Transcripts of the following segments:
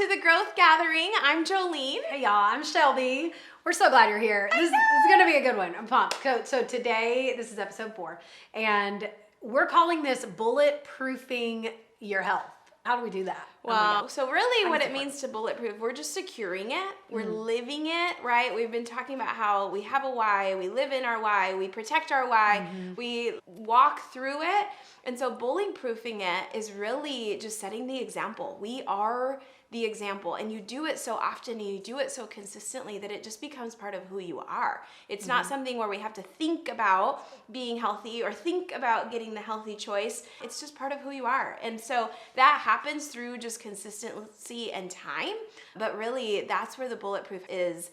to the Growth Gathering. I'm Jouleen. Hey y'all, I'm Shelbi. We're so glad you're here. This is gonna be a good one. I'm pumped. So today, this is episode 4, and we're calling this bulletproofing your health. How do we do that? Well, so really what it means to bulletproof, we're just securing it. We're living it, right? We've been talking about how we have a why, we live in our why, we protect our why, we walk through it. And so bulletproofing it is really just setting the example. We are the example, and you do it so often and you do it so consistently that it just becomes part of who you are. It's not something where we have to think about being healthy or think about getting the healthy choice. It's just part of who you are. And so that happens through just consistency and time. But really, that's where the bulletproof is.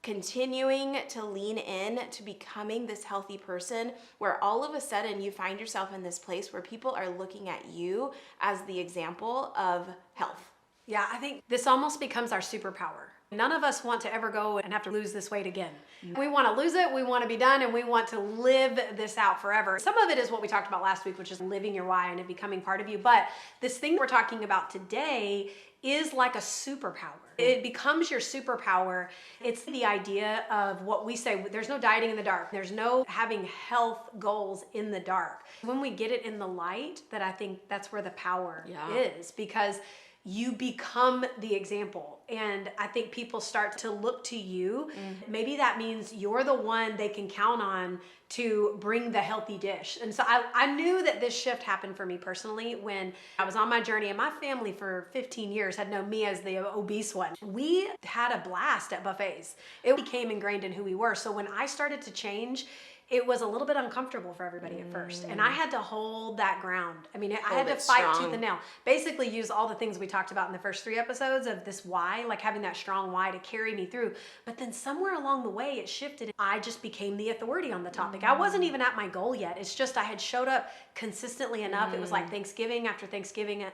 Continuing to lean in to becoming this healthy person where all of a sudden you find yourself in this place where people are looking at you as the example of health. Yeah, I think this almost becomes our superpower. None of us want to ever go and have to lose this weight again. We want to lose it, we want to be done, and we want to live this out forever. Some of it is what we talked about last week, which is living your why and it becoming part of you. But this thing we're talking about today is like a superpower. It becomes your superpower. It's the idea of what we say, there's no dieting in the dark. There's no having health goals in the dark. When we get it in the light, that I think that's where the power is, because you become the example. And I think people start to look to you. Maybe that means you're the one they can count on to bring the healthy dish. And so I knew that this shift happened for me personally when I was on my journey, and my family for 15 years had known me as the obese one. We had a blast at buffets. It became ingrained in who we were. So when I started to change, it was a little bit uncomfortable for everybody at first. And I had to hold that ground. I mean, I had to fight tooth and nail. Basically use all the things we talked about in the first 3 episodes of this why, like having that strong why to carry me through. But then somewhere along the way, it shifted. I just became the authority on the topic. I wasn't even at my goal yet. It's just I had showed up consistently enough. It was like Thanksgiving after Thanksgiving.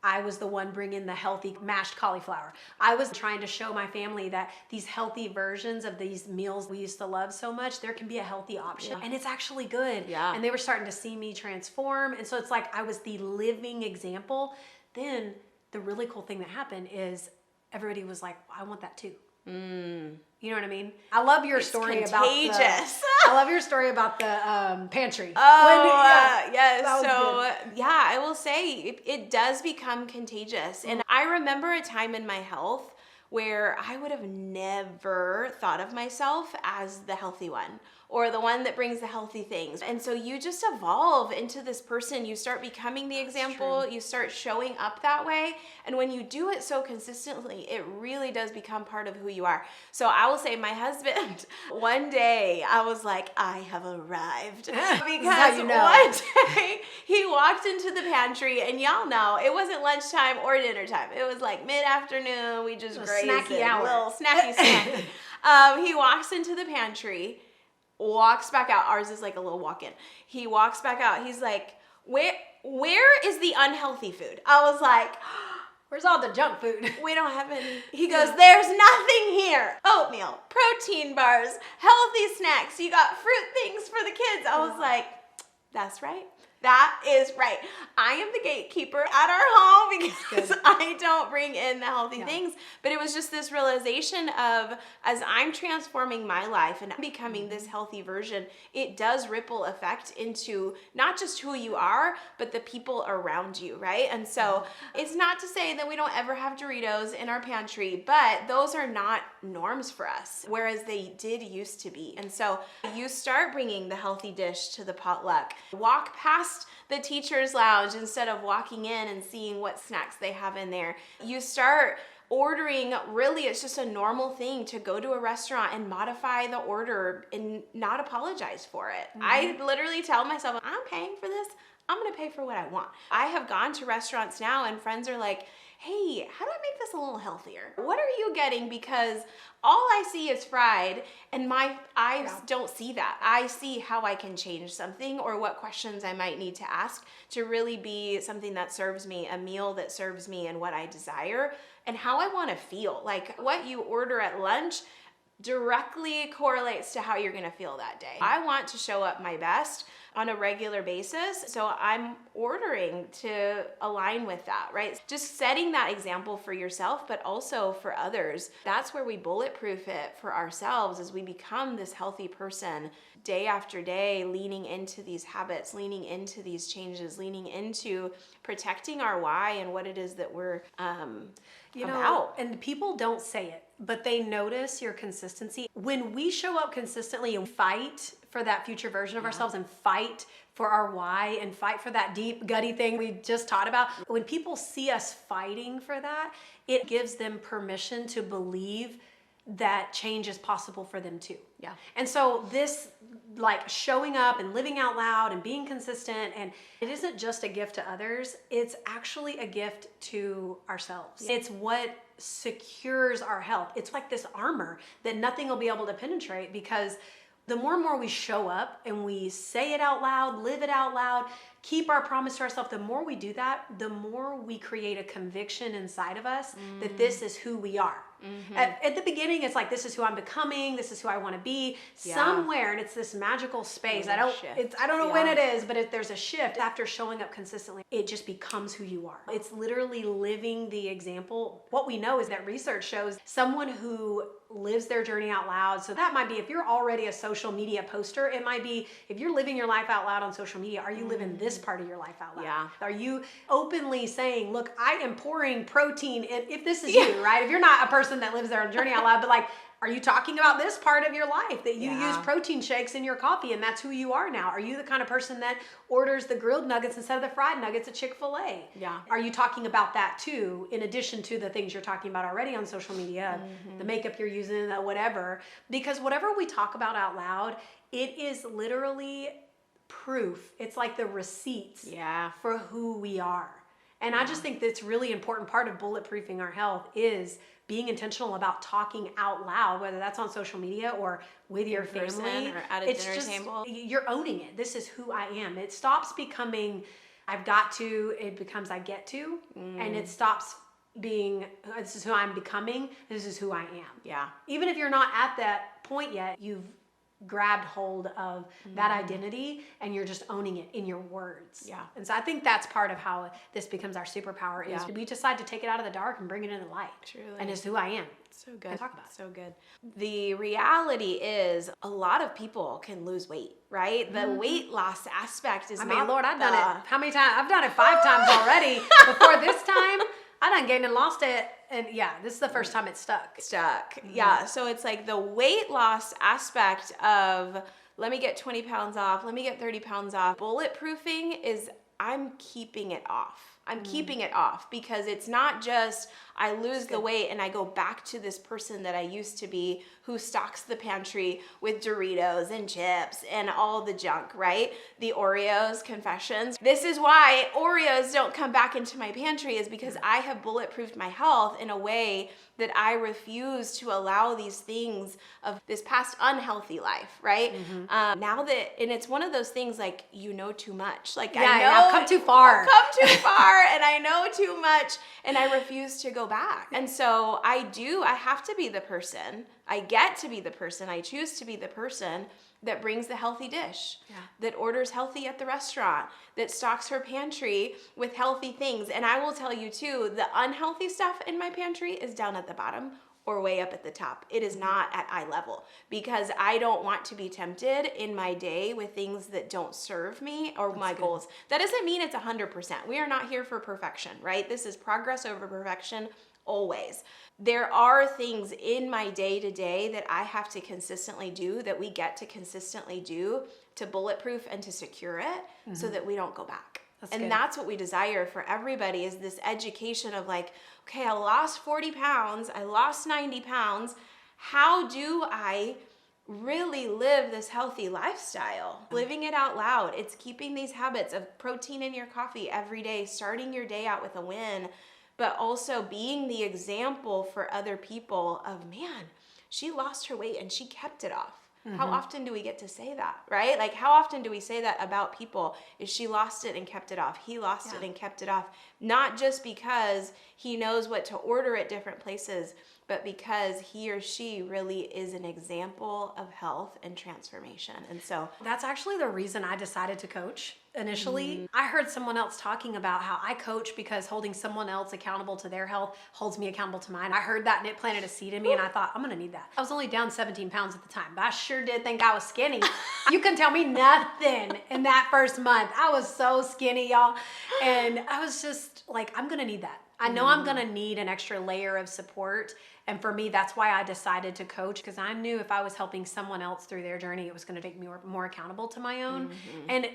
I was the one bringing the healthy mashed cauliflower. I was trying to show my family that these healthy versions of these meals we used to love so much, there can be a healthy option and it's actually good. And they were starting to see me transform. And so it's like I was the living example. Then the really cool thing that happened is everybody was like, I want that too. You know what I mean? I love your story contagious. I love your story about the pantry. Yes. So I will say it does become contagious. And I remember a time in my health where I would have never thought of myself as the healthy one or the one that brings the healthy things. And so you just evolve into this person. You start becoming the example. You start showing up that way. And when you do it so consistently, it really does become part of who you are. So I will say my husband, one day I was like, I have arrived. Because one day he walked into the pantry, and y'all know it wasn't lunchtime or dinner time. It was like mid-afternoon. We just grazed snacky hour. Little snacky snack. He walks into the pantry, walks back out. Ours is like a little walk-in. He walks back out. He's like, where is the unhealthy food? I was like, where's all the junk food? We don't have any. He goes, there's nothing here. Oatmeal, protein bars, healthy snacks. You got fruit things for the kids. I was like, that's right. That is right. I am the gatekeeper at our home because I don't bring in the healthy things. But it was just this realization of, as I'm transforming my life and becoming this healthy version, it does ripple effect into not just who you are, but the people around you, right? And so it's not to say that we don't ever have Doritos in our pantry, but those are not norms for us, whereas they did used to be. And so you start bringing the healthy dish to the potluck. Walk past the teacher's lounge instead of walking in and seeing what snacks they have in there. You start ordering, really it's just a normal thing to go to a restaurant and modify the order and not apologize for it. I literally tell myself, I'm paying for this. I'm gonna pay for what I want. I have gone to restaurants now and friends are like, hey, how do I make this a little healthier? What are you getting? Because all I see is fried and my eyes don't see that. I see how I can change something or what questions I might need to ask to really be something that serves me, a meal that serves me and what I desire and how I want to feel. Like what you order at lunch directly correlates to how you're gonna feel that day. I want to show up my best. on a regular basis. So I'm ordering to align with that, right? Just setting that example for yourself, but also for others. That's where we bulletproof it for ourselves, as we become this healthy person day after day, leaning into these habits, leaning into these changes, leaning into protecting our why and what it is that we're about. And people don't say it, but they notice your consistency. When we show up consistently and fight for that future version of ourselves, and fight for our why, and fight for that deep gutty thing we just taught about, when people see us fighting for that, it gives them permission to believe that change is possible for them too. Yeah. And so this, like, showing up and living out loud and being consistent, and it isn't just a gift to others, it's actually a gift to ourselves. Yeah. It's what secures our health. It's like this armor that nothing will be able to penetrate, because the more and more we show up and we say it out loud, live it out loud, keep our promise to ourselves, the more we do that, the more we create a conviction inside of us that this is who we are. At the beginning, it's like, this is who I'm becoming, this is who I want to be. Somewhere, and it's this magical space. I don't know when it is, but if there's a shift after showing up consistently, it just becomes who you are. It's literally living the example. What we know is that research shows someone who lives their journey out loud. So that might be, if you're already a social media poster, it might be, if you're living your life out loud on social media, are you living this part of your life out loud? Yeah. Are you openly saying, look, I am pouring protein in, if this is you, right? If you're not a person that lives their journey out loud, but like, are you talking about this part of your life, that you use protein shakes in your coffee and that's who you are now? Are you the kind of person that orders the grilled nuggets instead of the fried nuggets at Chick-fil-A? Yeah. Are you talking about that too, in addition to the things you're talking about already on social media, the makeup you're using, the whatever? Because whatever we talk about out loud, it is literally proof. It's like the receipts for who we are. And I just think that's really important part of bulletproofing our health is being intentional about talking out loud, whether that's on social media or with your family or at a dinner table. You're owning it. This is who I am. It stops becoming I've got to, it becomes I get to, and it stops being this is who I'm becoming, this is who I am. Yeah. Even if you're not at that point yet, you've grabbed hold of that identity and you're just owning it in your words. Yeah. And so I think that's part of how this becomes our superpower is we decide to take it out of the dark and bring it into the light. Truly. And it's who I am. So good. And talk about it. So good. The reality is a lot of people can lose weight, right? The weight loss aspect is Lord, I've done it. How many times? I've done it 5 times already. Before this time, I done gained and lost it. And this is the first time it's stuck. Yeah. So it's like the weight loss aspect of, let me get 20 pounds off. Let me get 30 pounds off. Bulletproofing is, I'm keeping it off. I'm keeping it off, because it's not just I lose the weight and I go back to this person that I used to be, who stocks the pantry with Doritos and chips and all the junk, right? The Oreos, confessions. This is why Oreos don't come back into my pantry, is because I have bulletproofed my health in a way that I refuse to allow these things of this past unhealthy life, right? Now that, and it's one of those things like, you know too much. Like, I know I've come too far. And I know too much, and I refuse to go back. And so I have to be the person, I get to be the person, I choose to be the person that brings the healthy dish, that orders healthy at the restaurant, that stocks her pantry with healthy things. And I will tell you too, the unhealthy stuff in my pantry is down at the bottom or way up at the top. It is not at eye level, because I don't want to be tempted in my day with things that don't serve me or my goals. That doesn't mean it's 100%. We are not here for perfection, right? This is progress over perfection always. There are things in my day-to-day that I have to consistently do, that we get to consistently do to bulletproof and to secure it so that we don't go back. That's what we desire for everybody, is this education of like, okay, I lost 40 pounds, I lost 90 pounds. How do I really live this healthy lifestyle? Living it out loud. It's keeping these habits of protein in your coffee every day, starting your day out with a win, but also being the example for other people of, man, she lost her weight and she kept it off. How often do we get to say that, right? Like, how often do we say that about people? Is she lost it and kept it off? He lost it and kept it off. Not just because he knows what to order at different places, but because he or she really is an example of health and transformation. And so that's actually the reason I decided to coach initially. I heard someone else talking about how I coach because holding someone else accountable to their health holds me accountable to mine. I heard that and it planted a seed in me, and I thought, I'm gonna need that. I was only down 17 pounds at the time, but I sure did think I was skinny. You can tell me nothing in that first month. I was so skinny, y'all. And I was just like, I'm gonna need that. I know I'm gonna need an extra layer of support. And for me, that's why I decided to coach, because I knew if I was helping someone else through their journey, it was gonna make me more accountable to my own. And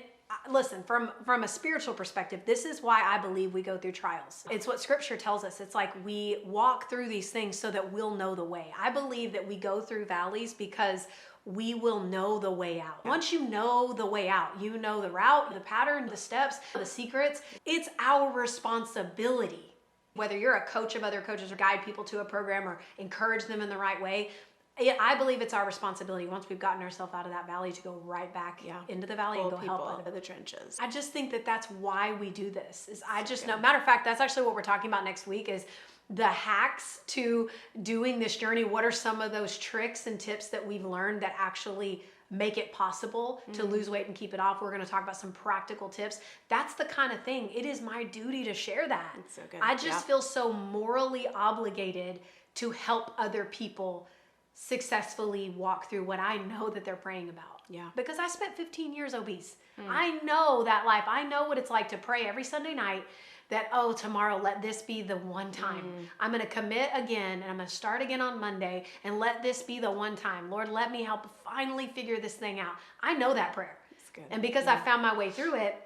listen, from a spiritual perspective, this is why I believe we go through trials. It's what scripture tells us. It's like we walk through these things so that we'll know the way. I believe that we go through valleys because we will know the way out. Once you know the way out, you know the route, the pattern, the steps, the secrets. It's our responsibility. Whether you're a coach of other coaches or guide people to a program or encourage them in the right way, I believe it's our responsibility once we've gotten ourselves out of that valley to go right back into the valley and go help out of the trenches. I just think that that's why we do this. Is I just know. Matter of fact, that's actually what we're talking about next week is the hacks to doing this journey. What are some of those tricks and tips that we've learned that actually make it possible to lose weight and keep it off? We're going to talk about some practical tips. That's the kind of thing. It is my duty to share that. It's so good. I just feel so morally obligated to help other people successfully walk through what I know that they're praying about. Yeah. Because I spent 15 years obese. I know that life. I know what it's like to pray every Sunday night that, oh, tomorrow, let this be the one time. I'm going to commit again, and I'm going to start again on Monday, and let this be the one time. Lord, let me help finally figure this thing out. I know that prayer. It's good. And because I found my way through it,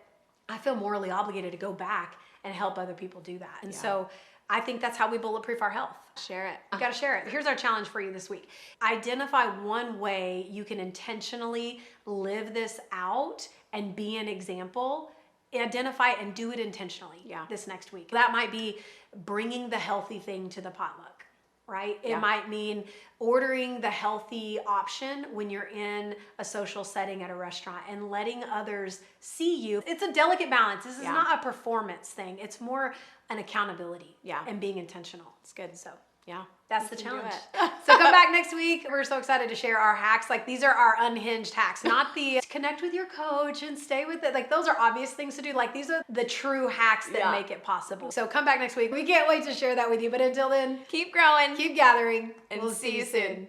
I feel morally obligated to go back and help other people do that. And so I think that's how we bulletproof our health. Share it. You got to share it. Here's our challenge for you this week. Identify one way you can intentionally live this out and be an example. Identify and do it intentionally this next week. That might be bringing the healthy thing to the potluck, right? It might mean ordering the healthy option when you're in a social setting at a restaurant and letting others see you. It's a delicate balance. This is not a performance thing. It's more an accountability and being intentional. It's good. So that's the challenge. So come back next week. We're so excited to share our hacks. Like, these are our unhinged hacks, not the connect with your coach and stay with it. Like, those are obvious things to do. Like, these are the true hacks that make it possible. So come back next week. We can't wait to share that with you. But until then, keep growing, keep gathering, and we'll see you soon.